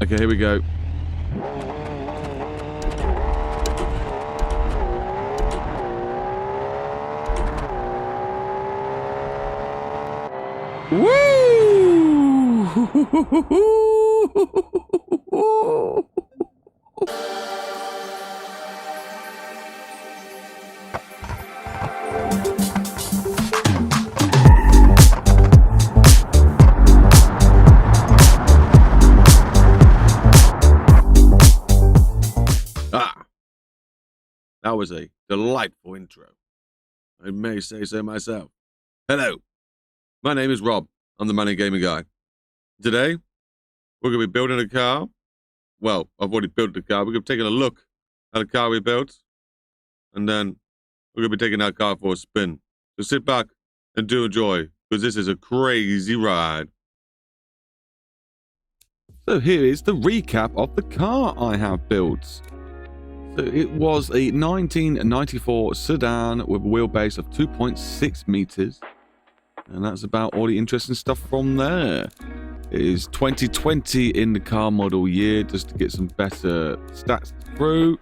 Okay, here we go. Woo! That was a delightful intro. I may say so myself. Hello, my name is Rob. I'm the Money Gaming Guy. Today, we're going to be building a car. Well, I've already built the car. We're going to be taking a look at a car we built. And then we're going to be taking that car for a spin. So sit back and do enjoy, because this is a crazy ride. So here is the recap of the car I have built. So it was a 1994 sedan with a wheelbase of 2.6 meters. And that's about all the interesting stuff from there. It is 2020 in the car model year, just to get some better stats through.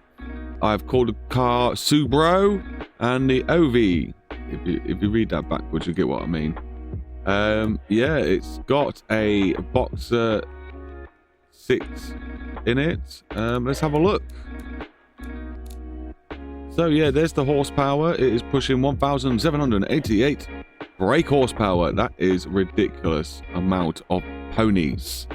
I've called the car Subaru and the OV. If you read that backwards, you get what I mean. Yeah, it's got a Boxer 6 in it. Let's have a look. So yeah, there's the horsepower. It is pushing 1,788 brake horsepower. That is ridiculous amount of ponies.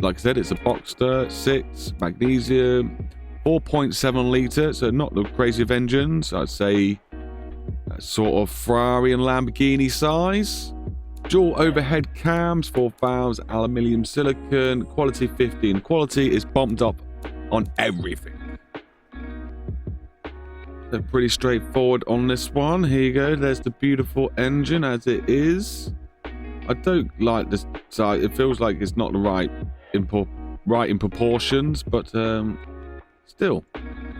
Like I said, it's a Boxster 6 magnesium, 4.7 litre, so not the crazy of engines. I'd say that's sort of Ferrari and Lamborghini size. Dual overhead cams, 4 valves, aluminium silicon, quality 15. Quality is bumped up on everything. So pretty straightforward on this one. Here you go. There's the beautiful engine as it is. I don't like this side. It feels like it's not the right in proportions, but still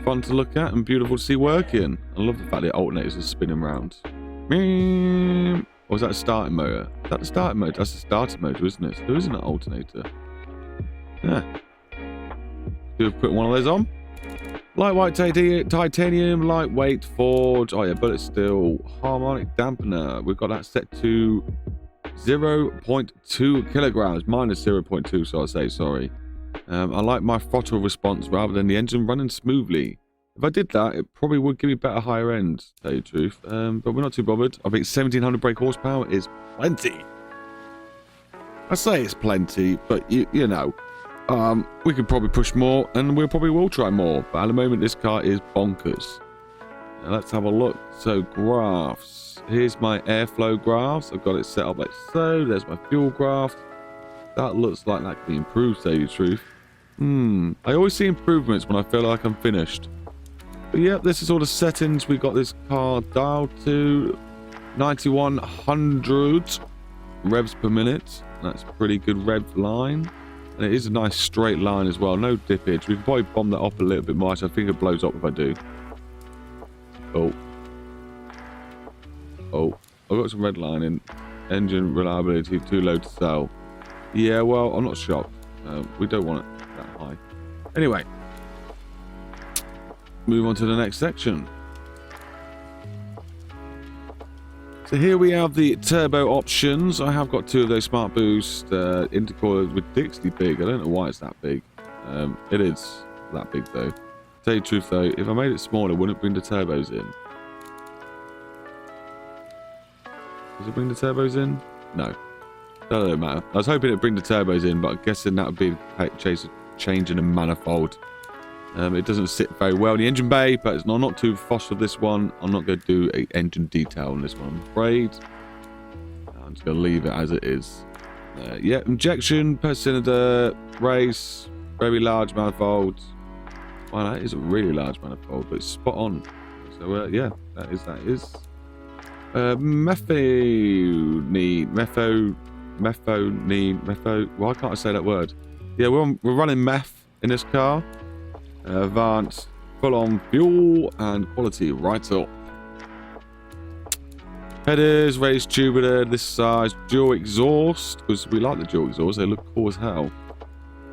fun to look at and beautiful to see working. I love the fact the alternators are spinning around. Or is that a starting motor? Is that the starting motor? That's the starting motor, isn't it? So there isn't an alternator. Yeah. Could have put one of those on. Lightweight titanium, lightweight Ford. Oh yeah, but it's still harmonic dampener. We've got that set to 0.2 kilograms, minus 0.2, so I'll say sorry. I like my throttle response rather than the engine running smoothly. If I did that, it probably would give me better higher end, to tell you the truth. But we're not too bothered. I think 1,700 brake horsepower is plenty. I say it's plenty, but you know. We could probably push more, and we probably will try more, but at the moment this car is bonkers. Now let's have a look. So graphs, here's my airflow graphs. I've got it set up like so. There's my fuel graph. That looks like that can be improved, to tell you the truth. I always see improvements when I feel like I'm finished. But yeah, this is all the settings we got this car dialed to. 9,100 revs per minute. That's a pretty good rev line. And it is a nice straight line as well, no dippage. We can probably bomb that up a little bit more, so I think it blows up if I do. Oh, I've got some red line in. Engine reliability too low to sell. Yeah, well, I'm not shocked. We don't want it that high. Anyway, move on to the next section. So here we have the turbo options. I have got 2 of those Smart Boost intercoolers ridiculously big. I don't know why it's that big. It is that big though. Tell you the truth though, if I made it smaller, wouldn't it bring the turbos in? Does it bring the turbos in? No. That doesn't matter. I was hoping it'd bring the turbos in, but I'm guessing that would be changing a manifold. It doesn't sit very well in the engine bay, but it's not too fussed with this one. I'm not going to do an engine detail on this one, I'm afraid. I'm just going to leave it as it is. Yeah, injection per cylinder, race, very large manifold. Wow, that is a really large manifold, but it's spot on. So yeah, that is. Why can't I say that word? Yeah, we're running meth in this car. Advanced, full-on fuel and quality right up. Headers, raised tubular, this size, dual exhaust, because we like the dual exhaust, they look cool as hell.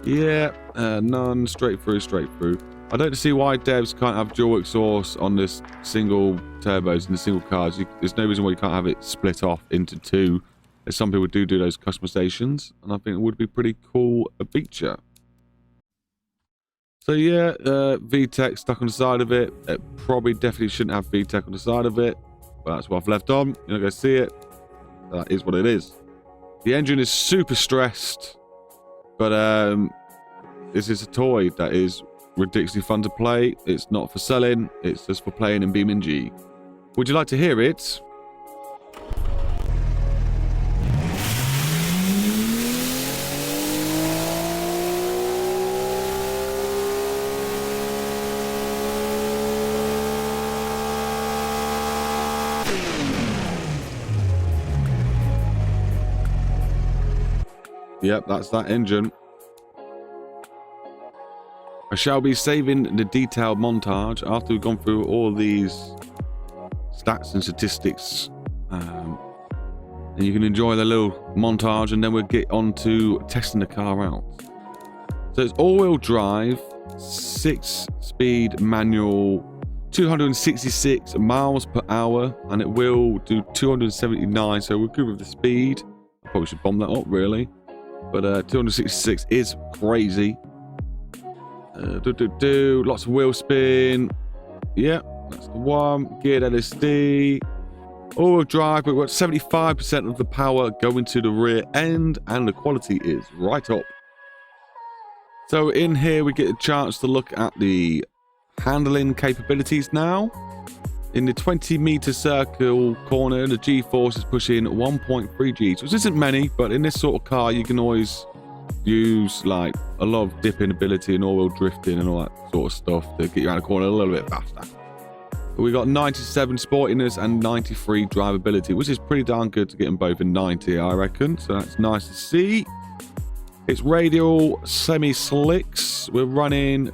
Yeah, none. Straight through, straight through. I don't see why devs can't have dual exhaust on this single turbos and the single cars. There's no reason why you can't have it split off into two, as some people do those customizations, and I think it would be pretty cool a feature. So yeah, VTEC stuck on the side of it. It probably definitely shouldn't have VTEC on the side of it, but that's what I've left on. You're not going to see it. That is what it is. The engine is super stressed, but this is a toy that is ridiculously fun to play. It's not for selling, it's just for playing in BeamNG. Would you like to hear it? Yep, that's that engine. I shall be saving the detailed montage after we've gone through all these stats and statistics. And you can enjoy the little montage, and then we'll get on to testing the car out. So it's all-wheel drive, 6-speed manual, 266 miles per hour, and it will do 279, so we're good with the speed. I probably should bomb that up, really. But 266 is crazy. Lots of wheel spin. Yeah, that's the one. Geared LSD. All-wheel drive, but we've got 75% of the power going to the rear end, and the quality is right up. So in here we get a chance to look at the handling capabilities now. In the 20-meter circle corner, the G-force is pushing 1.3 Gs, which isn't many, but in this sort of car you can always use like a lot of dipping ability and all-wheel drifting and all that sort of stuff to get you around the corner a little bit faster. But we got 97 sportiness and 93 drivability, which is pretty darn good to get them both in 90, I reckon. So that's nice to see. It's radial semi-slicks. We're running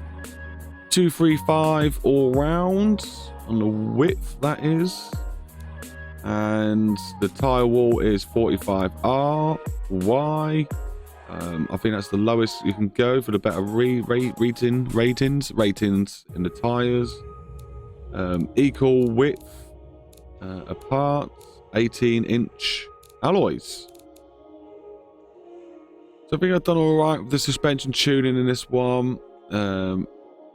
235 all round on the width, that is. And the tire wall is 45R Y. I think that's the lowest you can go for the better ratings in the tires. Equal width apart, 18-inch alloys. So I think I've done all right with the suspension tuning in this one. Oh,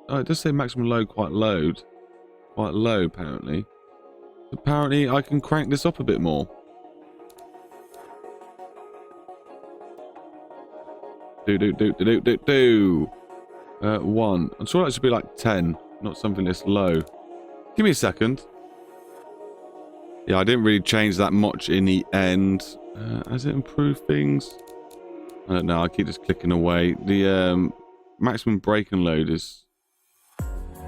it does say maximum load quite low apparently. Apparently I can crank this up a bit more. One. I'm sure that should be like 10, not something this low. Give me a second. Yeah, I didn't really change that much in the end. Has it improved things? I don't know. I keep just clicking away. The maximum braking load is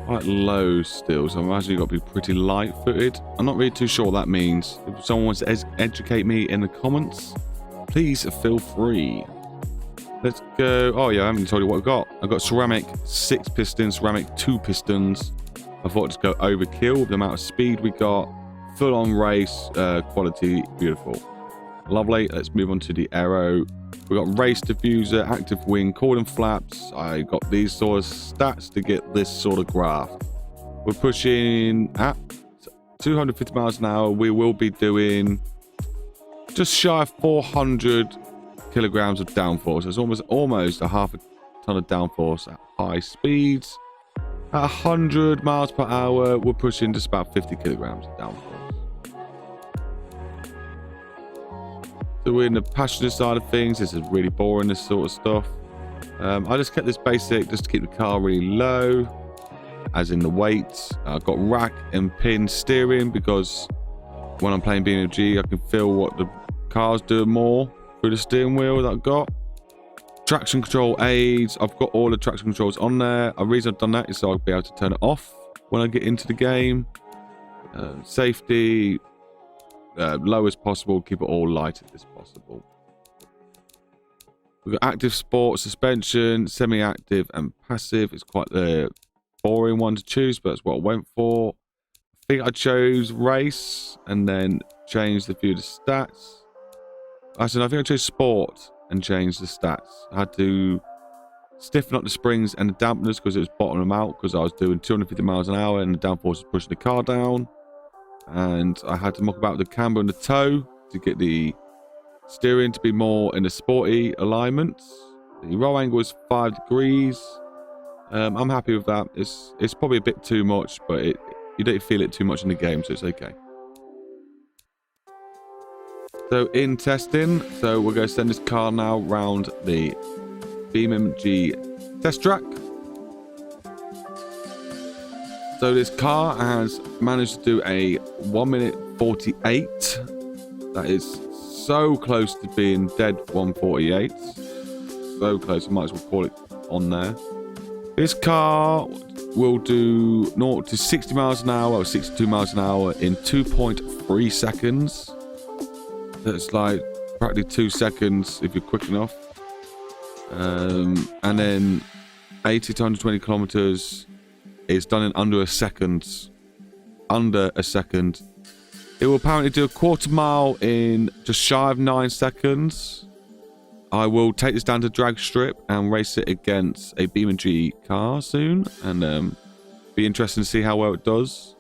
quite low still, so I imagine you've got to be pretty light-footed. I'm not really too sure what that means. If someone wants to educate me in the comments, please feel free. Let's go. Oh yeah, I haven't told you what I've got. I've got ceramic 6 pistons, ceramic 2 pistons. I thought I'd just go overkill with the amount of speed we got. Full-on race quality, beautiful. Lovely. Let's move on to the Aero. We've got race diffuser, active wing, cordon flaps. I got these sort of stats to get this sort of graph. We're pushing at 250 miles an hour. We will be doing just shy of 400 kilograms of downforce. It's almost a half a ton of downforce at high speeds. At 100 miles per hour, we're pushing just about 50 kilograms of downforce. So we're in the passenger side of things. This is really boring, this sort of stuff. I just kept this basic just to keep the car really low, as in the weight. I've got rack and pin steering because when I'm playing BeamNG, I can feel what the car's doing more through the steering wheel that I've got. Traction control aids. I've got all the traction controls on there. The reason I've done that is so I'll be able to turn it off when I get into the game. Safety. Low as possible, keep it all light as possible. We've got active sport, suspension, semi-active and passive. It's quite the boring one to choose, but that's what I went for. I think I chose race and then changed a few of the stats. Actually, I think I chose sport and changed the stats. I had to stiffen up the springs and the dampeners because it was bottoming them out because I was doing 250 miles an hour and the downforce was pushing the car down. And I had to muck about the camber and the toe to get the steering to be more in a sporty alignment. The roll angle is 5 degrees. I'm happy with that. It's probably a bit too much, but you don't feel it too much in the game, so it's okay. So in testing, so we're going to send this car now round the BeamNG test track. So this car has managed to do a 1 minute 48. That is so close to being dead 148. So close, I might as well call it on there. This car will do 0 to 60 miles an hour or 62 miles an hour in 2.3 seconds. That's like practically 2 seconds if you're quick enough. And then 80 to 120 kilometers is done in under a second. Under a second. It will apparently do a quarter mile in just shy of 9 seconds. I will take this down to drag strip and race it against a BeamNG car soon, and be interesting to see how well it does.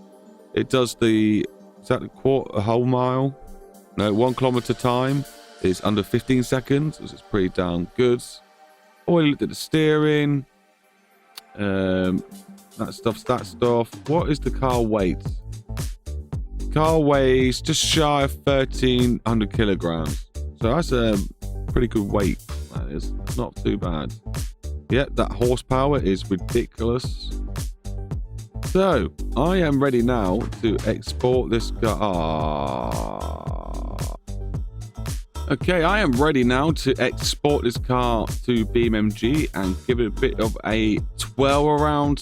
It does the, is that a whole mile? No, 1 kilometer time is under 15 seconds, which is pretty damn good. Oh, I looked at the steering. That stuff. What is the car weight? The car weighs just shy of 1,300 kilograms. So that's a pretty good weight. That is not too bad. Yeah, that horsepower is ridiculous. So I am ready now to export this car. Okay, I am ready now to export this car to BeamNG and give it a bit of a twirl around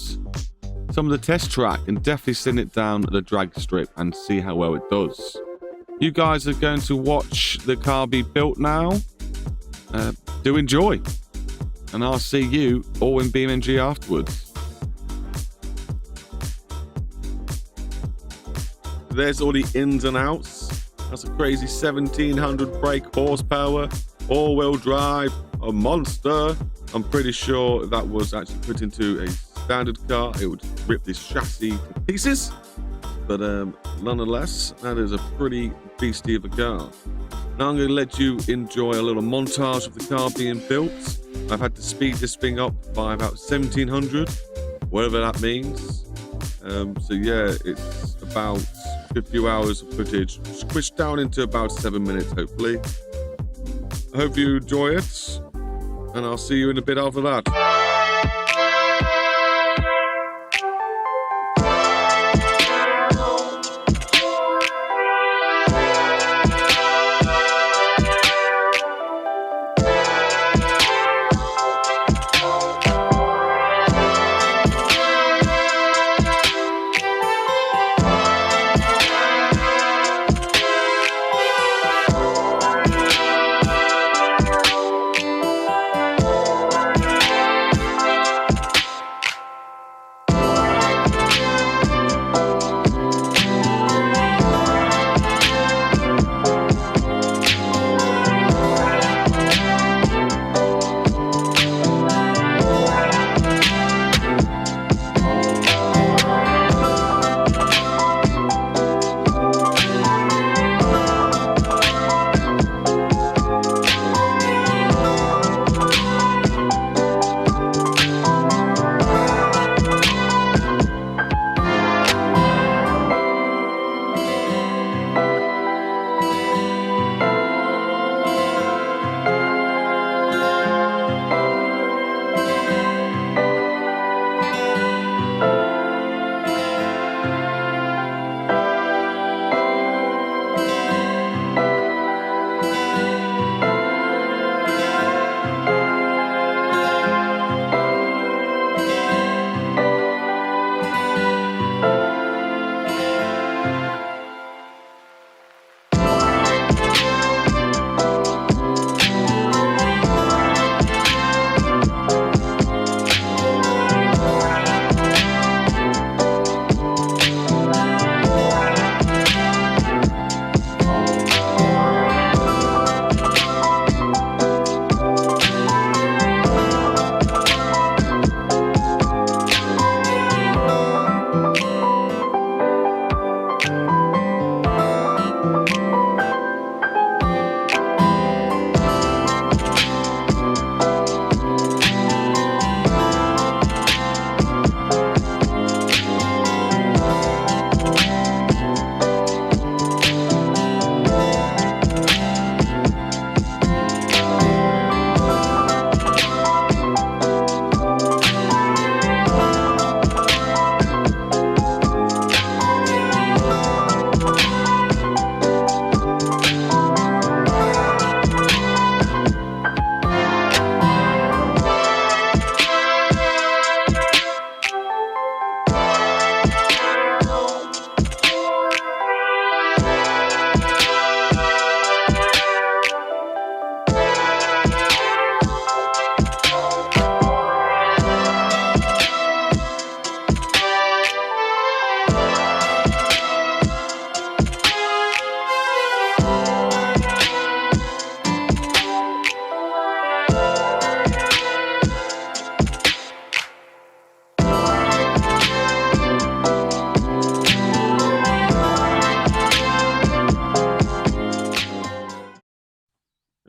some of the test track and definitely send it down the drag strip and see how well it does. You guys are going to watch the car be built now. Do enjoy. And I'll see you all in BeamNG afterwards. There's all the ins and outs. That's a crazy 1,700 brake horsepower, all-wheel drive, a monster. I'm pretty sure if that was actually put into a standard car, it would rip this chassis to pieces. But nonetheless, that is a pretty beastie of a car. Now I'm going to let you enjoy a little montage of the car being built. I've had to speed this thing up by about 1,700, whatever that means. So yeah, it's about a few hours of footage, squished down into about 7 minutes, hopefully. I hope you enjoy it, and I'll see you in a bit after that.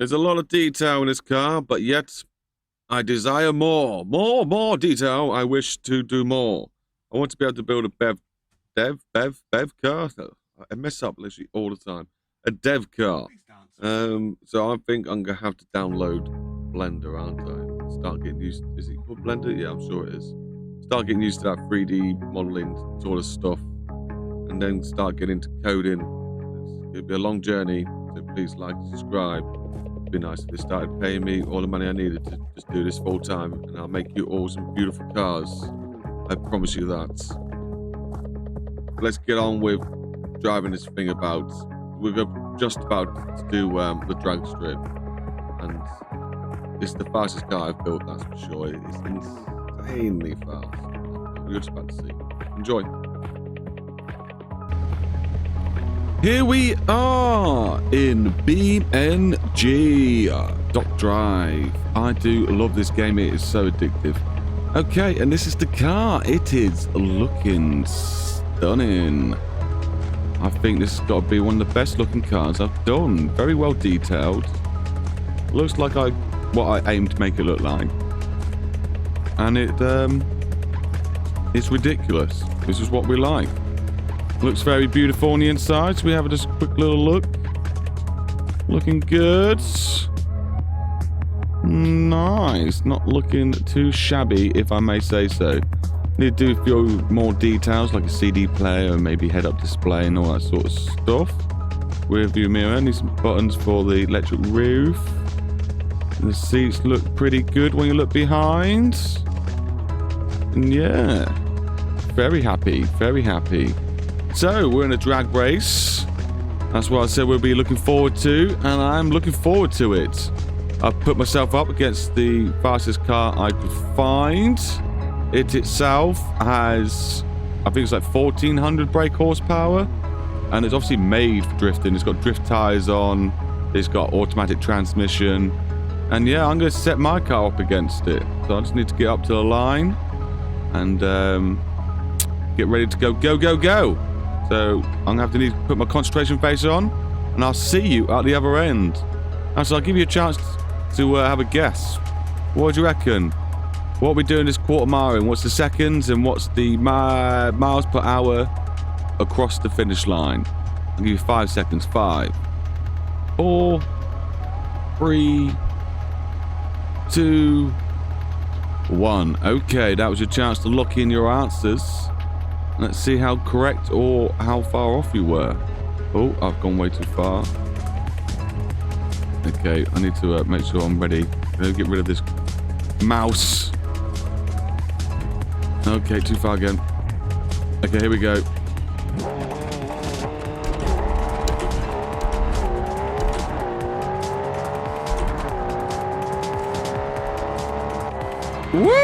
There's a lot of detail in this car, but yet I desire more. More detail. I wish to do more. I want to be able to build a bev car. I mess up literally all the time. A dev car. So I think I'm going to have to download Blender, aren't I? Start getting used. Is it called Blender? Yeah, I'm sure it is. Start getting used to that 3D modeling sort of stuff. And then start getting into coding. It'll be a long journey. So please like and subscribe. It'd be nice if they started paying me all the money I needed to just do this full time. And I'll make you all some beautiful cars. I promise you that. Let's get on with driving this thing about. We're just about to do the drag strip, and it's the fastest car I've built, that's for sure. It's insanely fast. We're just about to see. Enjoy. Here we are in BeamNG.drive. I do love this game. It is so addictive. Okay, and this is the car. It is looking stunning. I think this has got to be one of the best looking cars I've done. Very well detailed. Looks like what I aimed to make it look like. And it's ridiculous. This is what we like. Looks very beautiful on the inside. So we have just a quick little look. Looking good. Nice. Not looking too shabby, if I may say so. Need to do a few more details, like a CD player and maybe head-up display and all that sort of stuff. Rear view mirror. Need some buttons for the electric roof. The seats look pretty good when you look behind. And yeah. Very happy. Very happy. So, we're in a drag race. That's what I said we'll be looking forward to, and I'm looking forward to it. I've put myself up against the fastest car I could find. It itself has, I think it's like 1,400 brake horsepower, and it's obviously made for drifting. It's got drift tires on, it's got automatic transmission, and yeah, I'm going to set my car up against it. So I just need to get up to the line and get ready to go. So I'm going to need to put my concentration face on, and I'll see you at the other end. And so I'll give you a chance to have a guess. What do you reckon? What are we doing this quarter mile in? What's the seconds and what's the miles per hour across the finish line? I'll give you 5 seconds. 5, 4, 3, 2, 1. Okay, that was your chance to lock in your answers. Let's see how correct or how far off you were. Oh, I've gone way too far. Okay, I need to make sure I'm ready. Get rid of this mouse. Okay, too far again. Okay, here we go. Woo!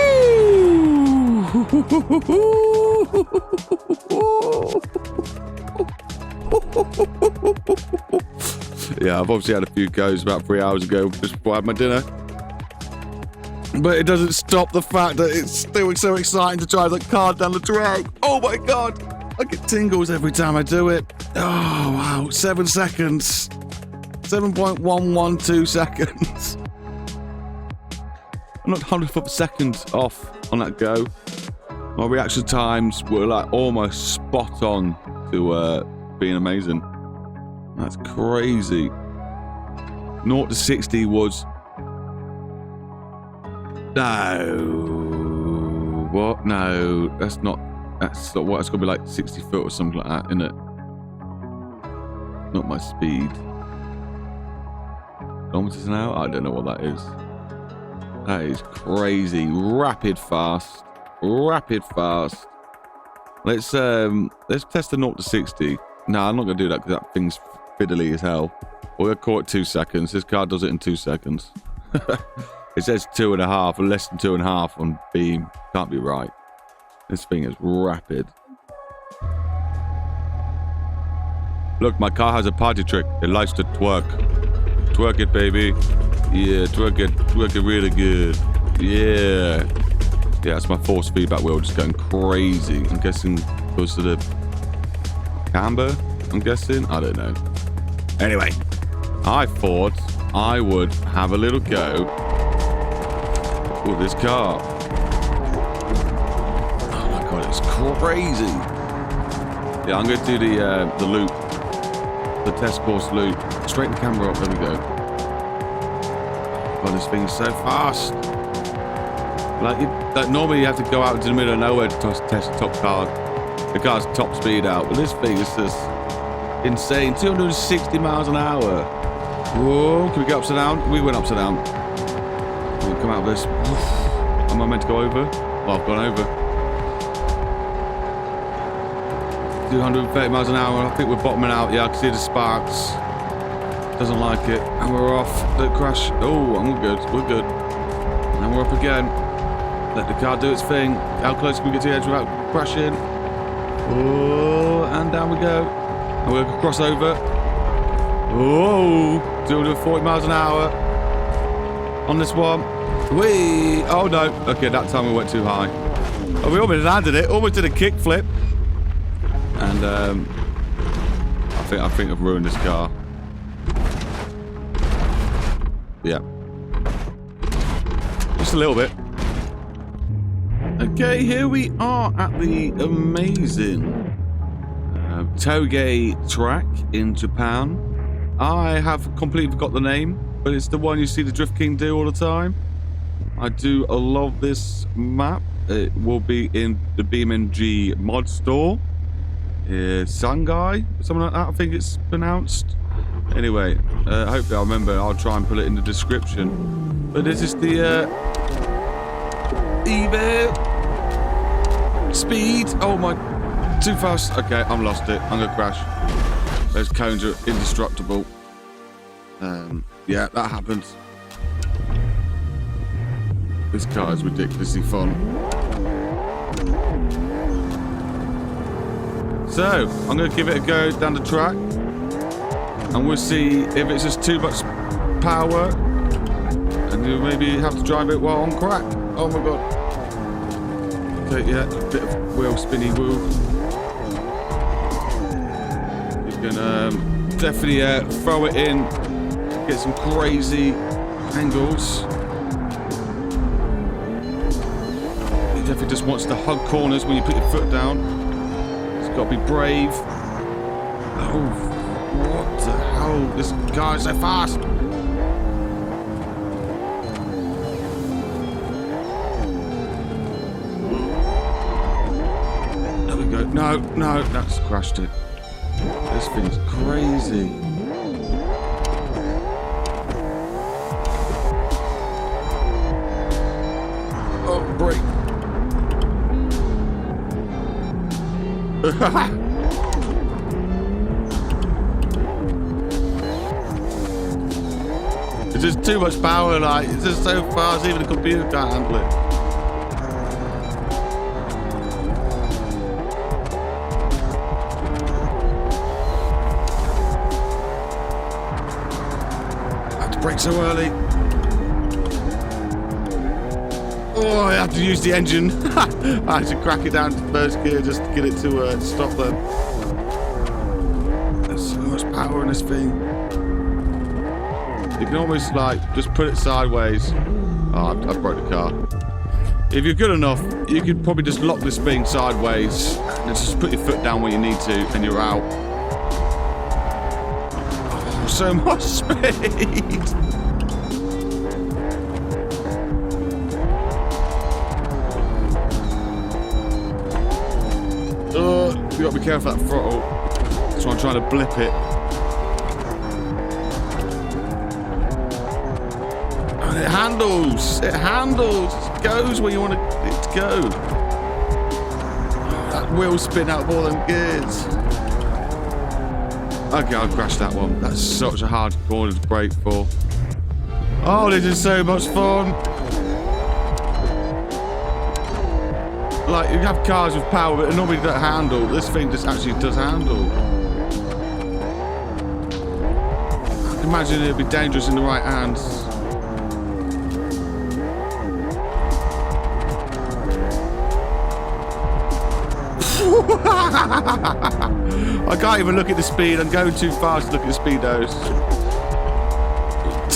Yeah, I've obviously had a few goes about 3 hours ago just before I had my dinner. But it doesn't stop the fact that it's still so exciting to drive that car down the drag. Oh my god! I get tingles every time I do it. Oh wow, 7 seconds. 7.112 seconds. I'm not 100th of a second off on that go. My reaction times were like almost spot on to being amazing. That's crazy. 0 to 60 was... No. What? No. That's not what. It's got to be like 60 foot or something like that, isn't it? Not my speed. Kilometers an hour? I don't know what that is. That is crazy. Rapid fast. Rapid fast. Let's test the 0 to 60. No, I'm not going to do that because that thing's fiddly as hell. We're going to call it 2 seconds. This car does it in 2 seconds. It says 2.5 or less than 2.5 on Beam. Can't be right. This thing is rapid. Look, my car has a party trick. It likes to twerk. Twerk it, baby. Yeah, twerk it. Twerk it really good. Yeah. Yeah, it's my force feedback wheel just going crazy. I'm guessing because of the camber, I'm guessing. I don't know. Anyway, I thought I would have a little go with this car. Oh my god, it's crazy. Yeah, I'm going to do the loop, the test course loop. Straighten the camera up. There we go. God, this thing is so fast. Like normally you have to go out into the middle of nowhere to test the top car. The car's top speed out, but this thing is just insane. 260 miles an hour. Whoa, can we get upside down? We went upside down. We'll come out of this. Am I meant to go over? Well, I've gone over. 230 miles an hour. I think we're bottoming out. Yeah, I can see the sparks. Doesn't like it. And we're off. Don't crash. Oh, I'm good. We're good. And we're up again. Let the car do its thing. How close can we get to the edge without crashing? Oh, and down we go. And we're going to cross over. Oh, 240 miles an hour on this one. Whee! Oh no. Okay, that time we went too high. Oh, we almost landed it. Almost did a kick flip. And I think I've ruined this car. Yeah. Just a little bit. Okay, here we are at the amazing Toge track in Japan. I have completely forgot the name, but it's the one you see the Drift King do all the time. I do love this map. It will be in the BeamNG mod store. Sangai, something like that, I think it's pronounced. Anyway, hopefully I'll remember. I'll try and put it in the description. But this is the Evo speed. Oh my, too fast. Okay, I'm lost it. I'm gonna crash. Those cones are indestructible. Yeah, that happens. This car is ridiculously fun. So, I'm going to give it a go down the track. And we'll see if it's just too much power. And you maybe have to drive it while on crack. Oh my god. Okay, yeah, a bit of wheel spinny wheel. You can definitely throw it in. Get some crazy angles. He definitely just wants to hug corners when you put your foot down. It's got to be brave. Oh, what the hell? This car is so fast. There we go. No, that's crashed it. This thing's crazy. Oh, brake. It's just too much power, like, it's just so fast, even the computer can't handle it. I have to brake so early. Oh, I have to use the engine. I have to crack it down to first gear just to get it to stop them. There's so much power in this thing. You can almost like just put it sideways. Oh, I broke the car. If you're good enough, you could probably just lock this thing sideways and just put your foot down where you need to and you're out. Oh, so much speed. You got to be careful of that throttle. So I'm trying to blip it. And it handles. It handles. It goes where you want it to go. That wheel spin out of all them gears. Okay, I'll crash that one. That's such a hard corner to brake for. Oh, this is so much fun. Like, you have cars with power, but normally don't handle. This thing just actually does handle. I can imagine it'd be dangerous in the right hands. I can't even look at the speed. I'm going too fast to look at the speedos.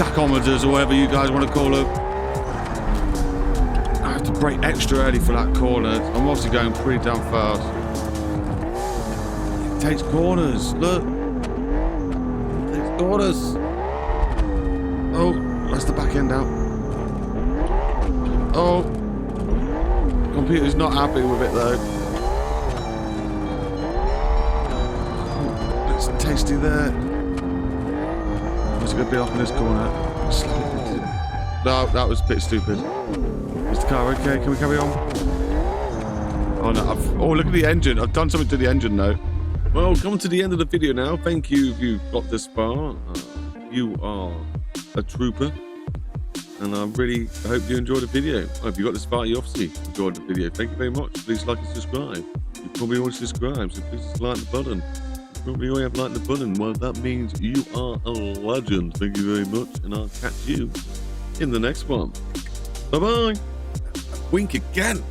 tachometers or whatever you guys want to call them. I have to brake extra early for that corner. I'm obviously going pretty damn fast. It takes corners. Look. It takes corners. Oh, that's the back end out. Oh. Computer's not happy with it though. Oh, it's tasty there. What's it going to be up in this corner? No, that was a bit stupid. Is the car okay? Can we carry on? Oh no, oh look at the engine. I've done something to the engine now. Well, come to the end of the video now. Thank you if you got this far. You are a trooper. And I really hope you enjoyed the video. Oh, if you got this far, you obviously enjoyed the video. Thank you very much. Please like and subscribe. You probably already subscribed, so please just like the button. You probably already have liked the button. Well, that means you are a legend. Thank you very much. And I'll catch you in the next one. Bye-bye. Wink again.